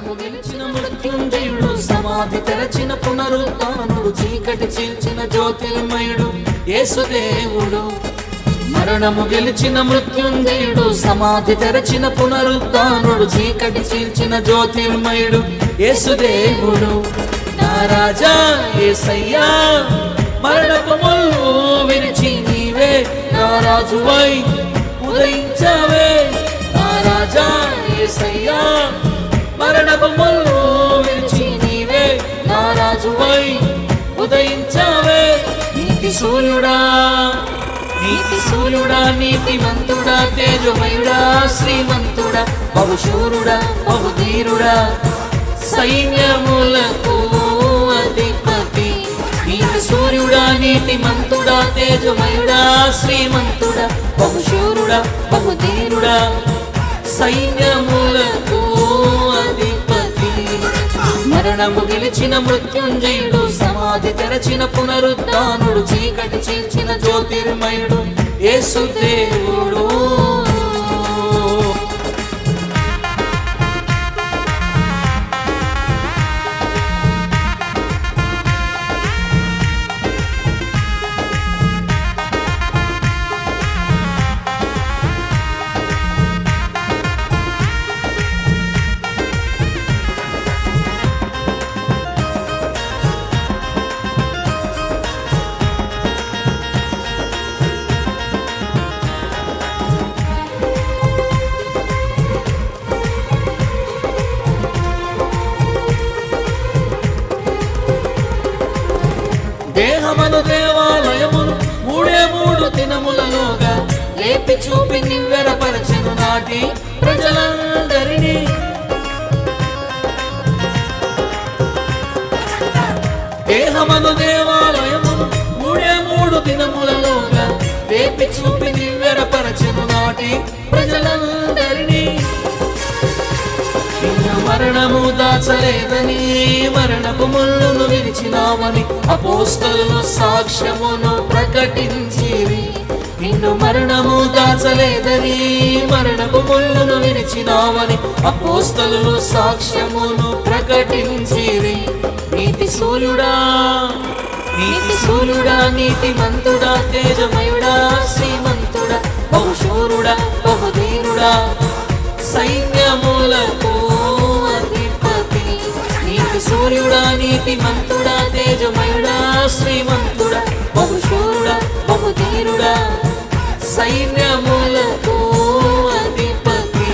మరణము గెలిచిన మృత్యుంజయుడు, సమాధి తెరచిన పునరుత్థానుడు, చీకటి చీల్చిన జ్యోతిర్మయుడు యేసుదేవుడు. మరణము గెలిచిన మృత్యుంజయుడు, సమాధి తెరచిన పునరుత్థానుడు, చీకటి చీల్చిన జ్యోతిర్మయుడు యేసుదేవుడు. నా రాజా యేసయ్యా, మరణపు ముల్లు విరిచి నీవే నా రాజువై ఉదయించావే. నా రాజా యేసయ్యా, మరణపు ముల్లు విరిచి నీవే నా రాజువై ఉదయించావే. నీతి సూర్యుడా, నీతి సూర్యుడా, నీతిమంతుడా, తేజమయుడా, శ్రీమంతుడా, బహుశూరుడా, బహుధీరుడా, సైన్యములకు అధిపతి. నీతి సూర్యుడా, నీతిమంతుడా, తేజమయుడా, శ్రీమంతుడా, బహుశూరుడా, బహుధీరుడా, సైన్యములకు అధిపతి. మరణము గెలిచిన మృత్యుంజయుడు, సమాధి తెరచిన పునరుత్థానుడు, చీకటి చీల్చిన జ్యోతిర్మయుడు యేసుదేవుడు. దేహమను దేవాలయమును మూడే మూడు దినములలోగా లేపి చూపి నివ్వెరపరచెను నాటి ప్రజలందరినీ. దేహమను దేవాలయమును మూడే మూడు దినములలోగా లేపి చూపి నివ్వెరపరచెను నాటి ప్రజలందరినీ. నిన్ను మరణము దాచలేదని, మరణపు ముళ్ళును విరిచినావని అపోస్తలులు సాక్ష్యమును ప్రకటించిరి. నిన్ను మరణము దాచలేదని, మరణపు ముళ్ళును విరిచినావని అపోస్తలులు సాక్ష్యమును ప్రకటించిరి. నీతి సూర్యుడా, నీతి సూర్యుడా, నీతిమంతుడా, తేజమయుడా, శ్రీమంతుడా, బహుశూరుడా, బహుధీరుడా, సైన్యములకు అధిపతి. నీతి సూర్యుడా, నీతిమంతుడా, తేజమయుడా, శ్రీమంతుడా, బహుశూరుడా, బహుధీరుడా, సైన్యములకు అధిపతి.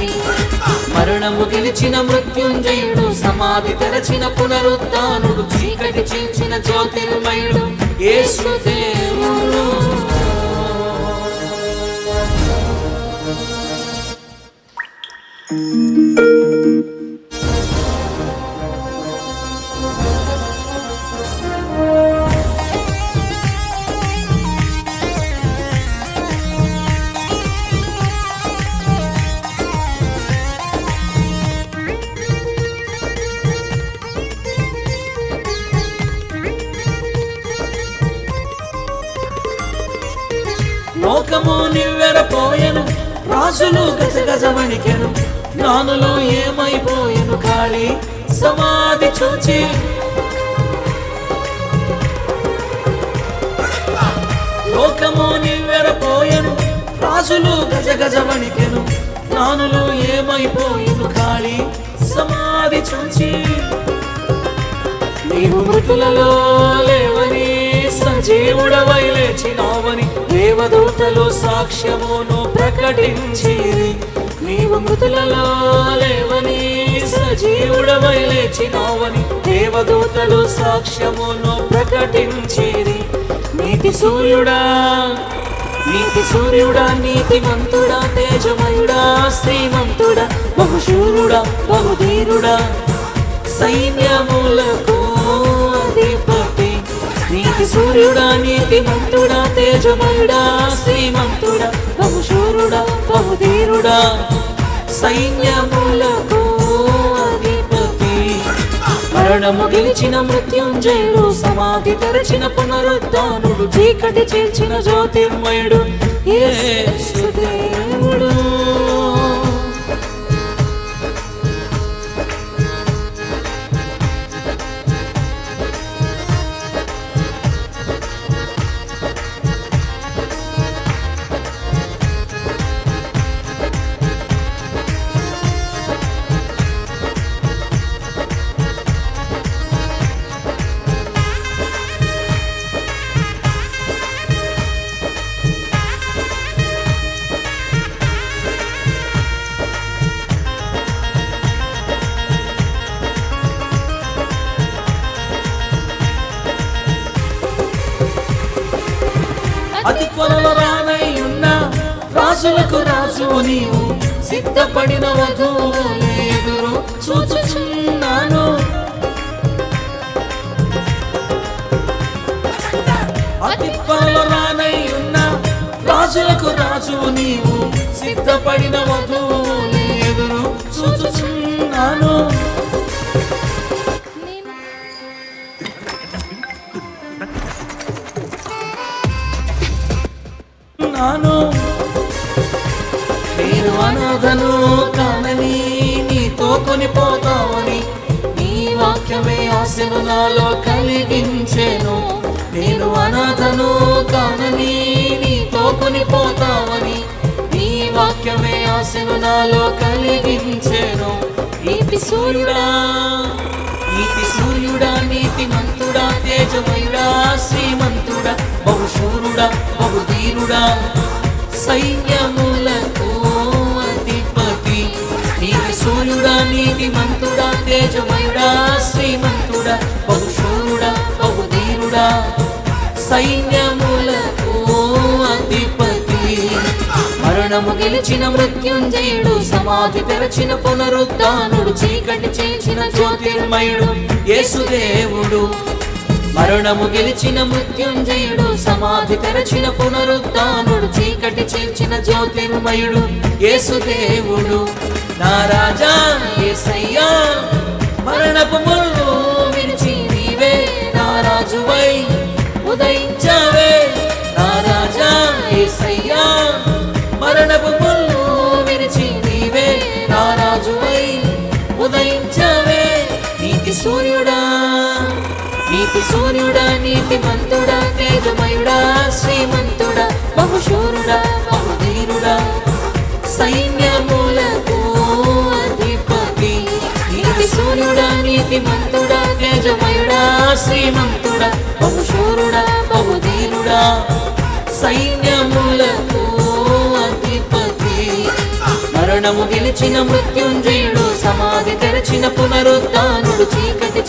మరణము గెలిచిన మృత్యుంజయుడు, సమాధి తెరచిన పునరుత్థానుడు, చీకటి చీల్చిన జ్యోతిర్మయుడు యేసుదేవుడు. లోకము నివ్వెరపోయెను, రాజులు గజగజవణికెను, జ్ఞానులు ఏమైపోయెను ఖాళీ సమాధి చూచి. లోకము నివ్వెరపోయెను, రాజులు గజగజవణికెను, జ్ఞానులు ఏమైపోయెను ఖాళీ సమాధి చూచి. నీవు మృతులలో లేవని, సజీవుడవై లేచినావని దేవదూతలు సాక్ష్యమును ప్రకటించిరి. నీవు మృతులలో లేవని, సజీవుడవై లేచినావని దేవదూతలు సాక్ష్యమును ప్రకటించిరి. నీతి సూర్యుడా, నీతి సూర్యుడా, నీతిమంతుడా, తేజమయుడా, శ్రీమంతుడా, బహుశూరుడా, బహుధీరుడా, సైన్యములకు అధిపతి. నీతి సూర్యుడా, నీతిమంతుడా, తేజమయుడా, శ్రీమంతుడా, బహుశూరుడా, బహుధీరుడా, సైన్యములకు అధిపతి. మరణము గెలిచిన మృత్యుంజయుడు, సమాధి తెరచిన పునరుత్థానుడు, చీకటి చీల్చిన జ్యోతిర్మయుడు యేసుదేవుడు. రాజులకు రాజువు నీవు, సిద్ధపడిన వధువు ఎదురు చూచుచున్నాను. అతి త్వరలో రానై ఉన్న రాజులకు రాజువు నీవు, సిద్ధపడిన వధువు ఎదురు చూచుచున్నాను. నేను అనాథను కానని నీతో కొనిపోతావని, నీ వాక్యమే ఆశను నాలో కలిగించెను. నేను అనాథను కానని నీతో కొనిపోతావని, నీ వాక్యమే ఆశను నాలో కలిగించెను. నీతి సూర్యుడా నీతిమంతుడా, తేజమయుడా, శ్రీమంతుడా, బహుశూరుడా, బహుధీరుడా, సైన్యములకు అధిపతి. నీతి సూర్యుడా, నీతిమంతుడా, తేజమయుడా, శ్రీమంతుడా, బహుశూరుడా, బహుధీరుడా, సైన్యములకు అధిపతి. మరణము గెలిచిన మృత్యుంజయుడు, సమాధి తెరచిన పునరుద్ధానుడు, చీకటి చేసిన జ్యోతిర్మయుడు యేసుదేవుడు. మరణము గెలిచిన మృత్యుంజయుడు, సమాధి తెరచిన పునరుద్ధానుడు, చీకటి చేర్చిన జ్యోతిర్మయుడు యేసుదేవుడు. నా రాజా యేసయ్యా, మరణపు ముళ్ళు విడిచి నీవే నా రాజువై ఉదయించావే. నా రాజా యేసయ్యా, మరణపు ముళ్ళు విడిచి నీవే నా రాజువై ఉదయించావే. నీతి సూర్యుడా నీతిమంతుడా, తేజమయుడా, శ్రీమంతుడా, బహుశూరుడా, బహుధీరుడా, సైన్యములకు అధిపతి. నీతి సూర్యుడా, నీతిమంతుడా, తేజమయుడా, శ్రీమంతుడా, బహుశూరుడా, బహుధీరుడా, సైన్యములకు అధిపతి. మరణము గెలిచిన మృత్యుంజయుడు, సమాధి తెరచిన పునరుద్ధానుడు, చీకటి